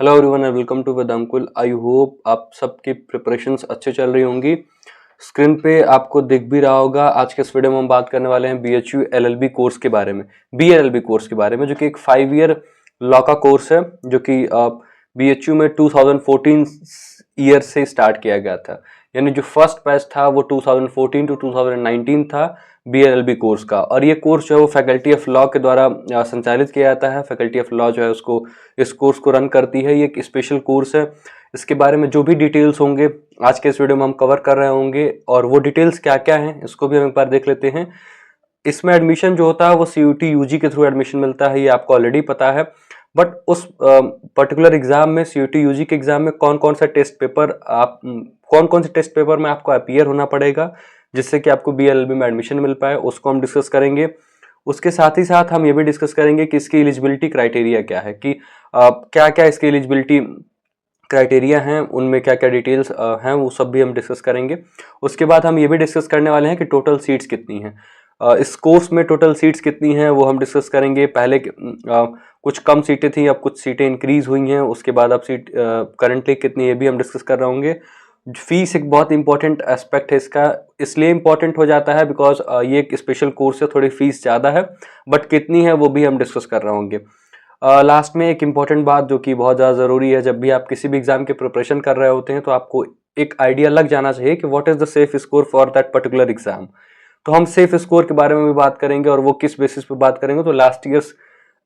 Hello everyone and welcome to Vedankul. I hope आप सबकी preparations अच्छे चल रही होंगी। स्क्रीन पे आपको दिख भी रहा होगा। आज के इस वीडियो में हम बात करने वाले हैं बीएचयू एलएलबी कोर्स के बारे में, बीएलएलबी कोर्स के बारे में, जो कि एक 5 ईयर लॉ का कोर्स है, जो कि बीएचयू में 2014 ईयर से स्टार्ट किया गया था। यानी जो फर्स्ट बैच था वो 2014 टू 2019 था बीएलएलबी कोर्स का। और ये कोर्स जो है वो फैकल्टी ऑफ लॉ के द्वारा संचालित किया जाता है। फैकल्टी ऑफ लॉ जो है उसको इस कोर्स को रन करती है। ये एक स्पेशल कोर्स है। इसके बारे में जो भी डिटेल्स होंगे आज के इस वीडियो में हम कवर कर रहे होंगे, और वो डिटेल्स क्या क्या हैं इसको भी हम एक बार देख लेते हैं। इसमें एडमिशन जो होता है वो सीयूटी यूजी के थ्रू एडमिशन मिलता है, ये आपको ऑलरेडी पता है। बट उस पर्टिकुलर एग्जाम में, सीयूटी यूजी के एग्जाम में कौन कौन सा टेस्ट पेपर आप कौन कौन से टेस्ट पेपर में आपको अपीयर होना पड़ेगा जिससे कि आपको बीएलएलबी में एडमिशन मिल पाए, उसको हम डिस्कस करेंगे। उसके साथ ही साथ हम ये भी डिस्कस करेंगे कि इसकी एलिजिबिलिटी क्राइटेरिया क्या है, कि क्या क्या इसकी एलिजिबिलिटी क्राइटेरिया हैं, उनमें क्या क्या डिटेल्स हैं, वो सब भी हम डिस्कस करेंगे। उसके बाद हम ये भी डिस्कस करने वाले हैं कि टोटल सीट्स कितनी हैं, इस कोर्स में टोटल सीट्स कितनी हैं वो हम डिस्कस करेंगे। पहले कुछ कम सीटें थी, अब कुछ सीटें इंक्रीज हुई हैं। उसके बाद अब सीट करंटली कितनी, ये भी हम डिस्कस कर रहे होंगे। फीस एक बहुत इंपॉर्टेंट एस्पेक्ट है इसका, इसलिए इंपॉर्टेंट हो जाता है बिकॉज ये एक स्पेशल कोर्स है, थोड़ी फीस ज़्यादा है, बट कितनी है वो भी हम डिस्कस कर रहे होंगे। लास्ट में एक इम्पॉर्टेंट बात जो कि बहुत ज़्यादा ज़रूरी है, जब भी आप किसी भी एग्जाम की प्रिपरेशन कर रहे होते हैं तो आपको एक आइडिया लग जाना चाहिए कि what is the safe score for that particular exam. तो हम सेफ स्कोर के बारे में भी बात करेंगे, और वो किस बेसिस पे बात करेंगे। तो लास्ट ईयर्स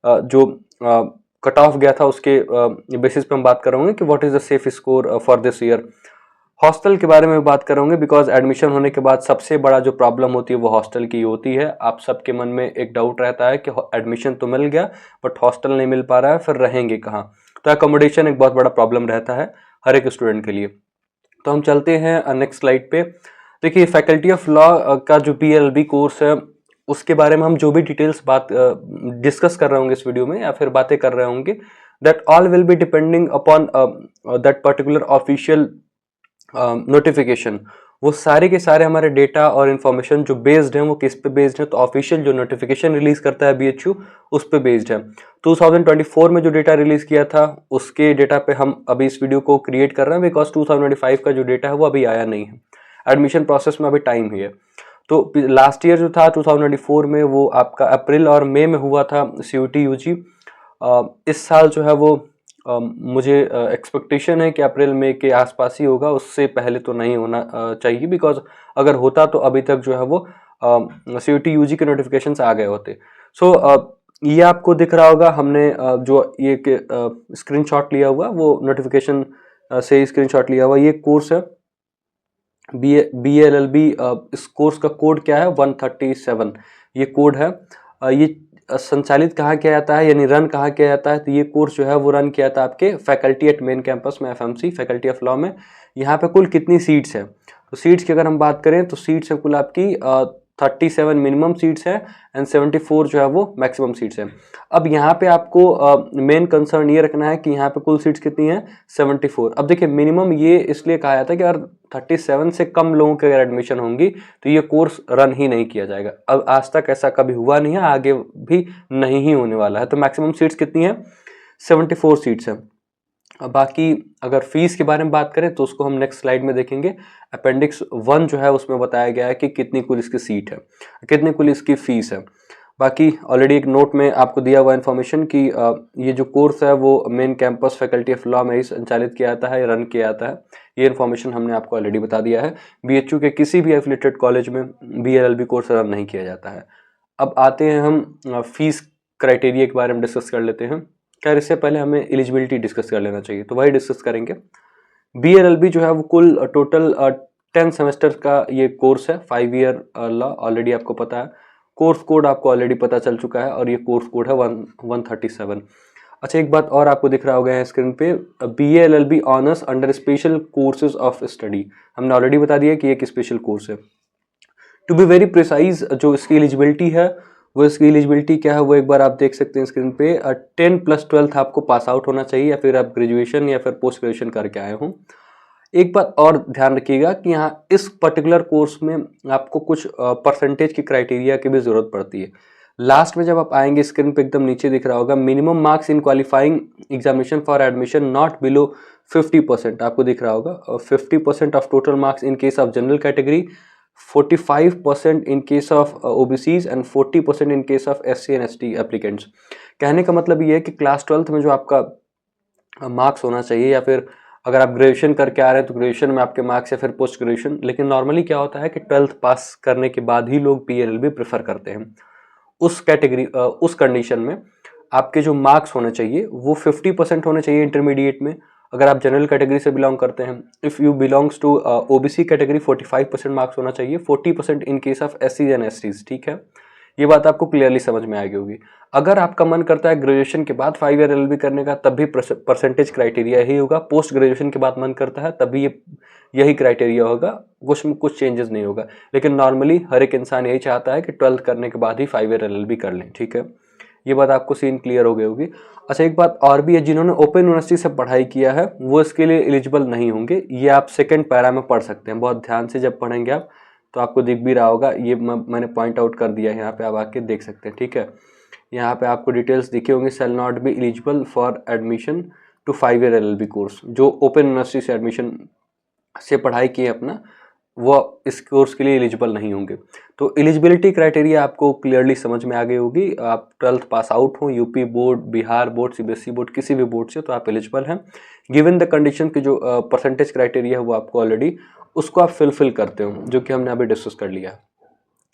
जो कट ऑफ गया था उसके बेसिस पे हम बात करेंगे कि what is the safe score for this year. Hostel के बारे में बात करेंगे बिकॉज एडमिशन होने के बाद सबसे बड़ा जो प्रॉब्लम होती है वो हॉस्टल की होती है। आप सबके मन में एक डाउट रहता है कि एडमिशन तो मिल गया बट हॉस्टल नहीं मिल पा रहा है, फिर रहेंगे कहाँ। तो अकोमोडेशन एक बहुत बड़ा प्रॉब्लम रहता है हर एक स्टूडेंट के लिए। तो हम चलते हैं नेक्स्ट स्लाइड पे। देखिए, फैकल्टी ऑफ लॉ का जो बीएलएलबी कोर्स है उसके बारे में हम जो भी डिटेल्स बात डिस्कस कर रहे होंगे इस वीडियो में, या फिर बातें कर रहे होंगे, that all will be depending upon that particular official notification. वो सारे के सारे हमारे डेटा और इन्फॉर्मेशन जो बेस्ड हैं वो किस पे बेस्ड है, तो ऑफिशियल जो नोटिफिकेशन रिलीज करता है बीएचयू उस पे बेस्ड है। 2024 में जो डेटा रिलीज किया था उसके डेटा पे हम अभी इस वीडियो को क्रिएट कर रहे हैं बिकॉज 2025 का जो डेटा है वो अभी आया नहीं है। एडमिशन प्रोसेस में अभी टाइम ही है। तो लास्ट ईयर जो था 2024 में वो आपका अप्रैल और मई में हुआ था सीयूटी यूजी। इस साल जो है वो मुझे एक्सपेक्टेशन है कि अप्रैल मई के आसपास ही होगा, उससे पहले तो नहीं होना चाहिए बिकॉज अगर होता तो अभी तक जो है वो सीयूटी यूजी के नोटिफिकेशंस आ गए होते। सो ये आपको दिख रहा होगा, हमने जो ये स्क्रीनशॉट लिया हुआ वो नोटिफिकेशन से स्क्रीनशॉट लिया हुआ ये कोर्स है BLLB। इस कोर्स का कोड क्या है, 137 ये कोड है। ये संचालित कहाँ किया जाता है, यानी रन कहाँ किया जाता है, तो ये कोर्स जो है वो रन किया जाता है आपके फैकल्टी एट मेन कैंपस में, FMC फैकल्टी ऑफ लॉ में। यहाँ पे कुल कितनी सीट्स है, तो सीट्स की अगर हम बात करें तो सीट्स है कुल आपकी 37 मिनिमम सीट्स है एंड 74 जो है वो मैक्सिमम सीट्स है। अब यहाँ पे आपको मेन कंसर्न ये रखना है कि यहाँ पे कुल सीट्स कितनी है, 74। अब देखिए, मिनिमम ये इसलिए कहा जाता है कि अगर 37 से कम लोगों की अगर एडमिशन होंगी तो ये कोर्स रन ही नहीं किया जाएगा। अब आज तक ऐसा कभी हुआ नहीं है, आगे भी नहीं ही होने वाला है। तो मैक्सिमम सीट्स कितनी है, 74 सीट्स है। बाकी अगर फीस के बारे में बात करें तो उसको हम नेक्स्ट स्लाइड में देखेंगे। अपेंडिक्स 1 जो है उसमें बताया गया है कि कितनी कुल इसकी सीट है, कितनी कुल इसकी फीस है। बाकी ऑलरेडी एक नोट में आपको दिया हुआ इन्फॉर्मेशन कि ये जो कोर्स है वो main campus faculty of law में ही संचालित किया जाता है, रन किया जाता है। ये इन्फॉर्मेशन हमने आपको ऑलरेडी बता दिया है। बीएचयू के किसी भी एफिलिएटेड कॉलेज में बीएलएलबी कोर्स रन नहीं किया जाता है। अब आते हैं हम फीस क्राइटेरिया के बारे में डिस्कस कर लेते हैं। खैर, इससे पहले हमें एलिजिबिलिटी डिस्कस कर लेना चाहिए, तो वही डिस्कस करेंगे। बीएलएलबी जो है वो कुल टोटल 10 सेमेस्टर का ये कोर्स है, 5 ईयर लॉ, ऑलरेडी आपको पता है। कोर्स कोड आपको ऑलरेडी पता चल चुका है और ये कोर्स कोड है 137। अच्छा, एक बात और आपको दिख रहा होगा स्क्रीन पे, BLLB honours under special courses of study. हमने ऑलरेडी बता दिया कि एक स्पेशल कोर्स है। टू बी वेरी प्रिसाइज, जो इसकी एलिजिबिलिटी है वो इसकी एलिजिबिलिटी क्या है वो एक बार आप देख सकते हैं स्क्रीन पे। 10 प्लस 12 आपको पास आउट होना चाहिए, या फिर आप ग्रेजुएशन या फिर पोस्ट ग्रेजुएशन करके आए हों। एक बात और ध्यान रखिएगा कि यहाँ इस पर्टिकुलर कोर्स में आपको कुछ परसेंटेज की क्राइटेरिया की भी ज़रूरत पड़ती है। लास्ट में जब आप आएंगे स्क्रीन पे एकदम नीचे दिख रहा होगा minimum marks in qualifying examination for admission not below 50%, आपको दिख रहा होगा। 50% of total marks in case of general category, 45% in case of OBCs and 40% in case of SC and ST applicants. कहने का मतलब ये है कि क्लास 12th में जो आपका मार्क्स होना चाहिए, या फिर अगर आप ग्रेजुएशन करके आ रहे हैं तो ग्रेजुएशन में आपके मार्क्स, या फिर पोस्ट ग्रेजुएशन, लेकिन नॉर्मली क्या होता है कि 12th पास करने के बाद ही लोग PLLB प्रेफर करते हैं। उस कैटेगरी उस कंडीशन में आपके जो मार्क्स होने चाहिए वो 50% होने चाहिए इंटरमीडिएट में, अगर आप जनरल कैटेगरी से बिलोंग करते हैं। If you belongs to OBC category 45% marks होना चाहिए, 40% in case of SC and STs, ठीक है। ये बात आपको क्लियरली समझ में आ गई होगी। अगर आपका मन करता है ग्रेजुएशन के बाद 5 ईयर LLB करने का, तब भी परसेंटेज क्राइटेरिया यही होगा। पोस्ट ग्रेजुएशन के बाद मन करता है तब भी यही क्राइटेरिया होगा, कुछ चेंजेस नहीं होगा। लेकिन नॉर्मली हर एक इंसान यही चाहता है कि 12th करने के बाद ही 5 ईयर LLB कर लें, ठीक है। ये बात आपको सीन क्लियर हो गई होगी। अच्छा, एक बात और भी है, जिन्होंने ओपन यूनिवर्सिटी से पढ़ाई किया है वो इसके लिए एलिजिबल नहीं होंगे। ये आप सेकंड पैरा में पढ़ सकते हैं, बहुत ध्यान से जब पढ़ेंगे आप तो आपको दिख भी रहा होगा। ये मैंने पॉइंट आउट कर दिया है, यहाँ पे आप आके देख सकते हैं, ठीक है। यहाँ पे आपको डिटेल्स दिखे होंगे, shall not be eligible for admission to 5 year LLB course. जो ओपन यूनिवर्सिटी से एडमिशन से पढ़ाई की है अपना, वो इस कोर्स के लिए एलिजिबल नहीं होंगे। तो एलिजिबिलिटी क्राइटेरिया आपको क्लियरली समझ में आ गई होगी। आप 12th पास आउट हो, UP board, Bihar board, CBSE board, किसी भी बोर्ड से, तो आप एलिजिबल हैं गिवन द कंडीशन की जो परसेंटेज क्राइटेरिया है वो आपको ऑलरेडी उसको आप फिलफिल करते हो, जो कि हमने अभी डिस्कस कर लिया।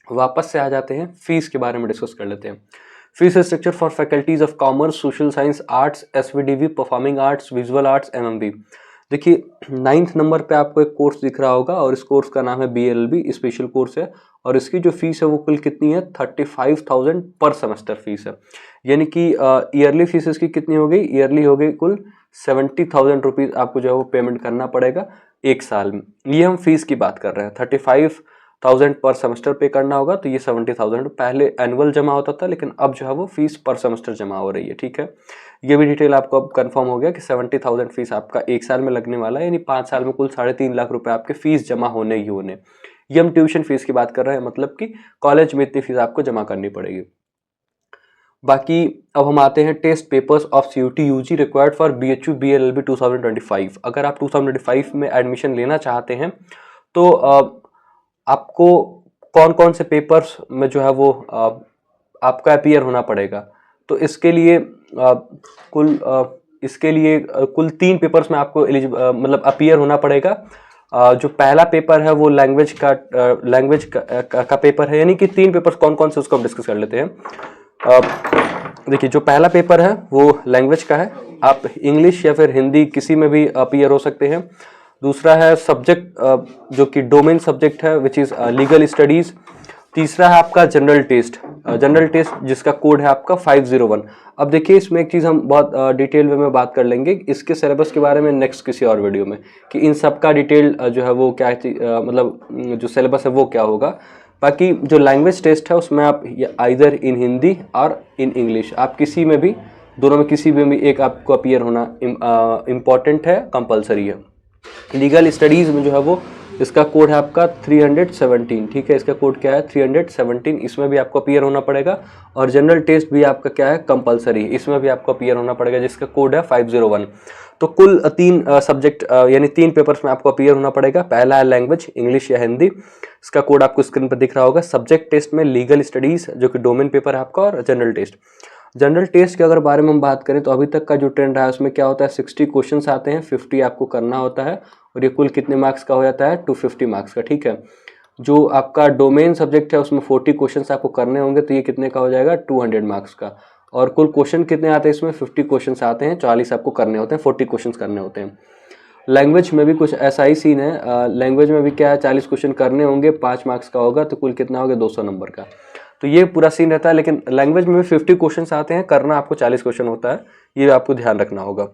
वापस से आ जाते हैं, फीस के बारे में डिस्कस कर लेते हैं। Fees structure for faculties of commerce, social science, arts, SVDV, performing arts, visual arts, MMB। देखिए 9th नंबर पे आपको एक कोर्स दिख रहा होगा और इस कोर्स का नाम है BLLB, स्पेशल कोर्स है। और इसकी जो फीस है वो कुल कितनी है, 35,000 पर सेमेस्टर फीस है। यानी कि ईयरली फीस इसकी कितनी हो गई, ईयरली हो गई कुल 70,000 रुपीज़ आपको जो है वो पेमेंट करना पड़ेगा एक साल में। ये हम फीस की बात कर रहे हैं, 35,000 पर सेमेस्टर पे करना होगा, तो ये 70,000 पहले एनुअल जमा होता था, लेकिन अब जो है वो फीस पर सेमेस्टर जमा हो रही है, ठीक है। ये भी डिटेल आपको अब कंफर्म हो गया कि 70,000 फीस आपका एक साल में लगने वाला है, यानी 5 साल में कुल 3.5 लाख रुपए आपके फीस जमा होने ही होने। ये हम ट्यूशन फीस की बात कर रहे हैं, मतलब कि कॉलेज में इतनी फीस आपको जमा करनी पड़ेगी। बाकी अब हम आते हैं test papers of CUT UG required for BHU BLLB 2025। अगर आप 2025 में एडमिशन लेना चाहते हैं तो आपको कौन कौन से पेपर्स में जो है वो आपका अपीयर होना पड़ेगा। तो इसके लिए कुल 3 पेपर्स में आपको मतलब अपीयर होना पड़ेगा। जो पहला पेपर है वो लैंग्वेज का पेपर है, यानी कि 3 पेपर्स कौन कौन से उसको हम डिस्कस कर लेते हैं। देखिए जो पहला पेपर है वो लैंग्वेज का है, आप इंग्लिश या फिर हिंदी किसी में भी अपीयर हो सकते हैं। दूसरा है सब्जेक्ट जो कि डोमेन सब्जेक्ट है विच इज़ लीगल स्टडीज़। तीसरा है आपका जनरल टेस्ट जिसका कोड है आपका 501। अब देखिए इसमें एक चीज़ हम बहुत डिटेल में बात कर लेंगे इसके सिलेबस के बारे में नेक्स्ट किसी और वीडियो में, कि इन सब का डिटेल जो है वो क्या मतलब जो सिलेबस है वो क्या होगा। बाकी जो लैंग्वेज टेस्ट है उसमें आप आइदर इन हिंदी और इन इंग्लिश, आप किसी में भी, दोनों में किसी में एक आपको अपीयर होना इम्पॉर्टेंट है, कंपलसरी है। लीगल स्टडीज़ में जो है वो इसका कोड है आपका 317, ठीक है। इसका कोड क्या है 317, इसमें भी आपको अपीयर होना पड़ेगा। और जनरल टेस्ट भी आपका क्या है कंपलसरी, इसमें भी आपको अपीयर होना पड़ेगा, जिसका कोड है 501। तो कुल 3 सब्जेक्ट यानी 3 पेपर्स में आपको अपीयर होना पड़ेगा। पहला है लैंग्वेज, इंग्लिश या हिंदी, इसका कोड आपको स्क्रीन पर दिख रहा होगा। सब्जेक्ट टेस्ट में लीगल स्टडीज़ जो कि डोमेन पेपर है आपका, और जनरल टेस्ट के अगर बारे में हम बात करें तो अभी तक का जो ट्रेंड रहा है उसमें क्या होता है 60 क्वेश्चंस आते हैं, 50 आपको करना होता है, और ये कुल कितने मार्क्स का हो जाता है 250 मार्क्स का, ठीक है। जो आपका डोमेन सब्जेक्ट है उसमें 40 क्वेश्चंस आपको करने होंगे, तो ये कितने का हो जाएगा 200 मार्क्स का। और कुल क्वेश्चन कितने आते हैं इसमें 50 क्वेश्चन आते हैं, 40 आपको करने होते हैं, 40 क्वेश्चन करने होते हैं। लैंग्वेज में भी कुछ ऐसा ही सीन है, लैंग्वेज में भी क्या है 40 क्वेश्चन करने होंगे, 5 मार्क्स का होगा, तो कुल कितना होगा 200 नंबर का। तो ये पूरा सीन रहता है। लेकिन लैंग्वेज में भी 50 क्वेश्चन आते हैं, करना आपको 40 क्वेश्चन होता है, ये आपको ध्यान रखना होगा।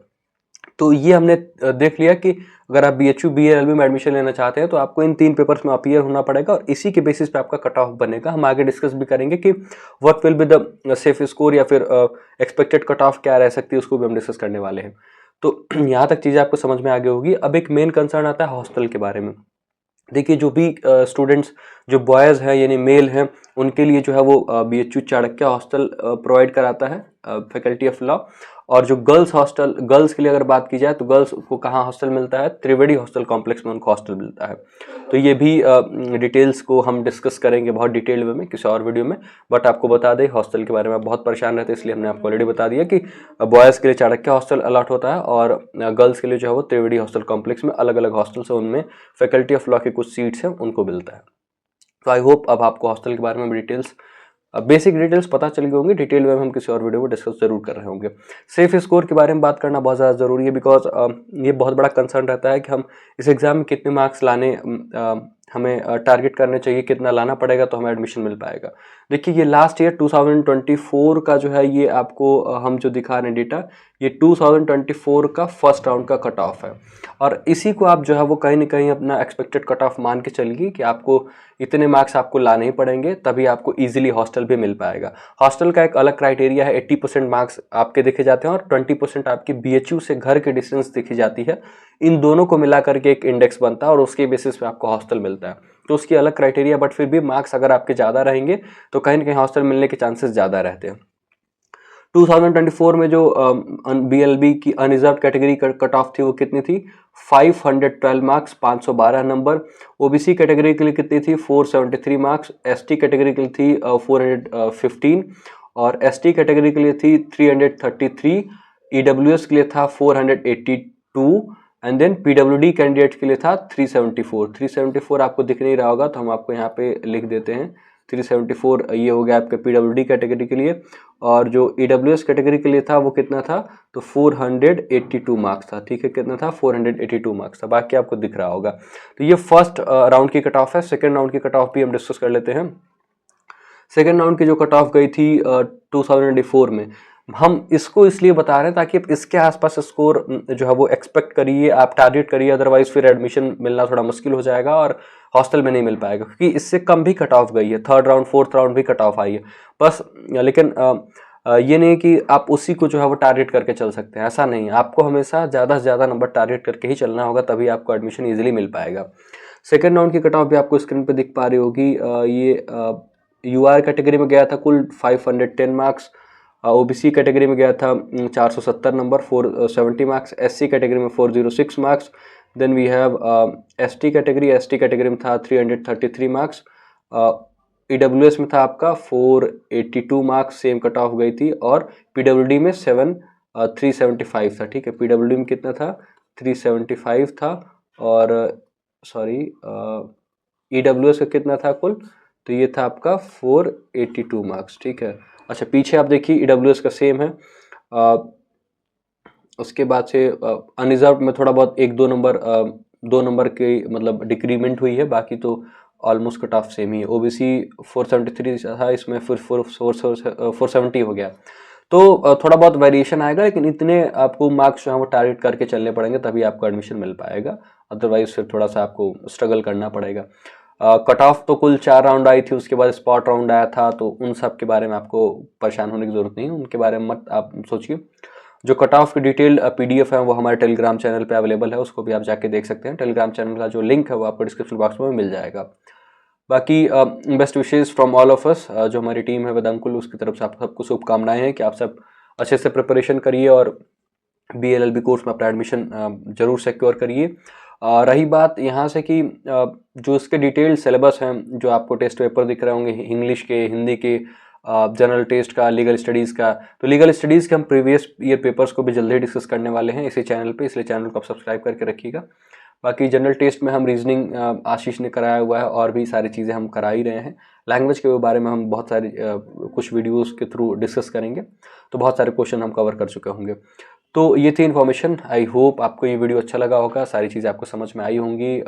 तो ये हमने देख लिया कि अगर आप BHU BLLB में एडमिशन लेना चाहते हैं तो आपको इन 3 पेपर्स में अपीयर होना पड़ेगा, और इसी के बेसिस पे आपका कट ऑफ बनेगा। हम आगे डिस्कस भी करेंगे कि what will be the safe score या फिर एक्सपेक्टेड कट ऑफ क्या रह सकती है, उसको भी हम डिस्कस करने वाले हैं। तो यहाँ तक चीज़ें आपको समझ में आ गई होगी। अब एक मेन कंसर्न आता है हॉस्टल के बारे में। देखिए जो भी स्टूडेंट्स जो बॉयज़ हैं यानी मेल हैं उनके लिए जो है वो BHU चाणक्य हॉस्टल प्रोवाइड कराता है फैकल्टी ऑफ लॉ। और जो गर्ल्स के लिए अगर बात की जाए तो गर्ल्स को कहाँ हॉस्टल मिलता है, त्रिवेणी हॉस्टल कॉम्प्लेक्स में उनको हॉस्टल मिलता है। तो ये भी डिटेल्स को हम डिस्कस करेंगे बहुत डिटेल में किसी और वीडियो में। बट आपको बता दें हॉस्टल के बारे में आप बहुत परेशान रहते हैं, इसलिए हमने आपको ऑलरेडी बता दिया कि बॉयज़ के लिए चाणक्य हॉस्टल अलॉट होता है और गर्ल्स के लिए जो है वो त्रिवेणी हॉस्टल कॉम्प्लेक्स में अलग अलग हॉस्टल्स हैं, उनमें फैकल्टी ऑफ लॉ के कुछ सीट्स हैं उनको मिलता है। तो आई होप अब आपको हॉस्टल के बारे में डिटेल्स बेसिक डिटेल्स पता चल गई होंगी। डिटेल में हम किसी और वीडियो में डिस्कस जरूर कर रहे होंगे। सेफ स्कोर के बारे में बात करना बहुत ज़्यादा ज़रूरी है बिकॉज ये बहुत बड़ा कंसर्न रहता है कि हम इस एग्ज़ाम में कितने मार्क्स लाने हमें टारगेट करने चाहिए, कितना लाना पड़ेगा तो हमें एडमिशन मिल पाएगा। देखिए ये लास्ट ईयर 2024 का जो है ये आपको हम जो दिखा रहे हैं डेटा, ये 2024 का फर्स्ट राउंड का कट ऑफ है और इसी को आप जो है वो कहीं ना कहीं अपना एक्सपेक्टेड कट ऑफ मान के चलिए कि आपको इतने मार्क्स आपको लाने ही पड़ेंगे तभी आपको इजीली हॉस्टल भी मिल पाएगा। हॉस्टल का एक अलग क्राइटेरिया है, 80% मार्क्स आपके देखे जाते हैं और 20% आपकी BHU से घर के डिस्टेंस देखी जाती है। इन दोनों को मिला करके एक इंडेक्स बनता है और उसके बेसिस पे आपको हॉस्टल मिलता है। तो उसकी अलग क्राइटेरिया, बट फिर भी मार्क्स अगर आपके ज़्यादा रहेंगे तो कहीं ना कहीं हॉस्टल मिलने के चांसेस ज़्यादा रहते हैं। 2024 में जो BLB की अनरिजर्व कैटेगरी कट ऑफ थी वो कितनी थी, 512 मार्क्स, 512 नंबर। OBC कैटेगरी के लिए कितनी थी, 473 मार्क्स। ST कैटेगरी के लिए थी 415 और ST कैटेगरी के लिए थी 333। EWS के लिए था 482 एंड देन PWD कैंडिडेट के लिए था 374। 374 आपको दिख नहीं रहा होगा तो हम आपको यहाँ पे लिख देते हैं 374। ये हो गया आपके PWD कैटेगरी के लिए। और जो EWS कैटेगरी के लिए था वो कितना था, तो 482 मार्क्स था। ठीक है, कितना था, 482 मार्क्स था। बाकी आपको दिख रहा होगा। तो ये फर्स्ट राउंड की कट ऑफ है। सेकेंड राउंड की कट ऑफ भी हम डिस्कस कर लेते हैं। सेकेंड राउंड की जो कट ऑफ गई थी 2024 में, हम इसको इसलिए बता रहे हैं ताकि आप इसके आसपास स्कोर जो है वो एक्सपेक्ट करिए, आप टारगेट करिए, अदरवाइज फिर एडमिशन मिलना थोड़ा मुश्किल हो जाएगा और हॉस्टल में नहीं मिल पाएगा, क्योंकि इससे कम भी कट ऑफ गई है। थर्ड राउंड फोर्थ राउंड भी कट ऑफ आई है बस। लेकिन ये नहीं कि आप उसी को जो है वो टारगेट करके चल सकते हैं, ऐसा नहीं है। आपको हमेशा ज़्यादा से ज़्यादा नंबर टारगेट करके ही चलना होगा, तभी आपको एडमिशन ईजिली मिल पाएगा। सेकेंड राउंड की कट ऑफ भी आपको स्क्रीन पर दिख पा रही होगी। ये UR कैटेगरी में गया था कुल 510 मार्क्स। OBC कैटेगरी में गया था 470 नंबर, 470 मार्क्स। SC कैटेगरी में 406 marks. Then we have ST category में था 333 मार्क्स। EWS में था आपका 482 मार्क्स, सेम कट ऑफ गई थी। और PWD में 375 था। ठीक है, PWD में कितना था, 375 था। और सॉरी EWS का कितना था कुल, तो ये था आपका 482 मार्क्स। ठीक है, अच्छा पीछे आप देखिए EWS का सेम है। उसके बाद से अनरिजर्व में थोड़ा बहुत 2 नंबर की मतलब डिक्रीमेंट हुई है, बाकी तो ऑलमोस्ट कट ऑफ सेम ही है। OBC 473 था, इसमें फिर 470 हो गया। तो थोड़ा बहुत वेरिएशन आएगा, लेकिन इतने आपको मार्क्स जो है वो टारगेट करके चलने पड़ेंगे, तभी आपको एडमिशन मिल पाएगा। अदरवाइज फिर थोड़ा सा आपको स्ट्रगल करना पड़ेगा। कट ऑफ तो कुल 4 राउंड आई थी, उसके बाद स्पॉट राउंड आया था, तो उन सब के बारे में आपको परेशान होने की ज़रूरत नहीं है, उनके बारे में मत आप सोचिए। जो कट ऑफ की डिटेल PDF है वो हमारे टेलीग्राम चैनल पे अवेलेबल है, उसको भी आप जाके देख सकते हैं। टेलीग्राम चैनल का जो लिंक है वो आपको डिस्क्रिप्शन बॉक्स में मिल जाएगा। बाकी best wishes from all of us, जो हमारी टीम है वेदांकुल, उसकी तरफ से आप सबको शुभकामनाएं हैं कि आप सब अच्छे से प्रिपरेशन करिए और BLLB कोर्स में अपना एडमिशन जरूर सिक्योर करिए। रही बात यहाँ से कि जो इसके डिटेल्ड सिलेबस हैं, जो आपको टेस्ट पेपर दिख रहे होंगे इंग्लिश के, हिंदी के, जनरल टेस्ट का, लीगल स्टडीज़ का, तो लीगल स्टडीज़ के हम प्रीवियस ईयर पेपर्स को भी जल्दी डिस्कस करने वाले हैं इसी चैनल पे, इसलिए चैनल को आप सब्सक्राइब करके रखिएगा। बाकी जनरल टेस्ट में हम रीजनिंग आशीष ने कराया हुआ है, और भी सारी चीज़ें हम करा ही रहे हैं। लैंग्वेज के बारे में हम बहुत सारी कुछ वीडियोस के थ्रू डिस्कस करेंगे, तो बहुत सारे क्वेश्चन हम कवर कर चुके होंगे। तो ये थी इन्फॉर्मेशन। आई होप आपको ये वीडियो अच्छा लगा होगा, सारी चीज़ें आपको समझ में आई होंगी।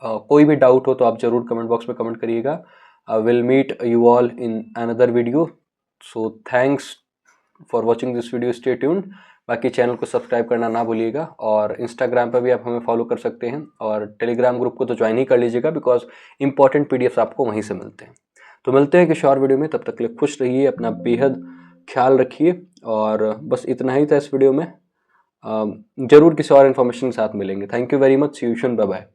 कोई भी डाउट हो तो आप ज़रूर कमेंट बॉक्स में कमेंट करिएगा। Will meet you all in another video. So thanks for watching this video, stay tuned. बाकी चैनल को सब्सक्राइब करना ना भूलिएगा, और इंस्टाग्राम पर भी आप हमें फॉलो कर सकते हैं, और टेलीग्राम ग्रुप को तो ज्वाइन ही कर लीजिएगा, बिकॉज इंपॉर्टेंट PDFs आपको वहीं से मिलते हैं। तो मिलते हैं किसी और वीडियो में, तब तक के लिए खुश रहिए, अपना बेहद ख्याल रखिए, और बस इतना ही था इस वीडियो में। ज़रूर किसी और इन्फॉर्मेशन के साथ मिलेंगे। Thank you very much, see you soon, bye bye.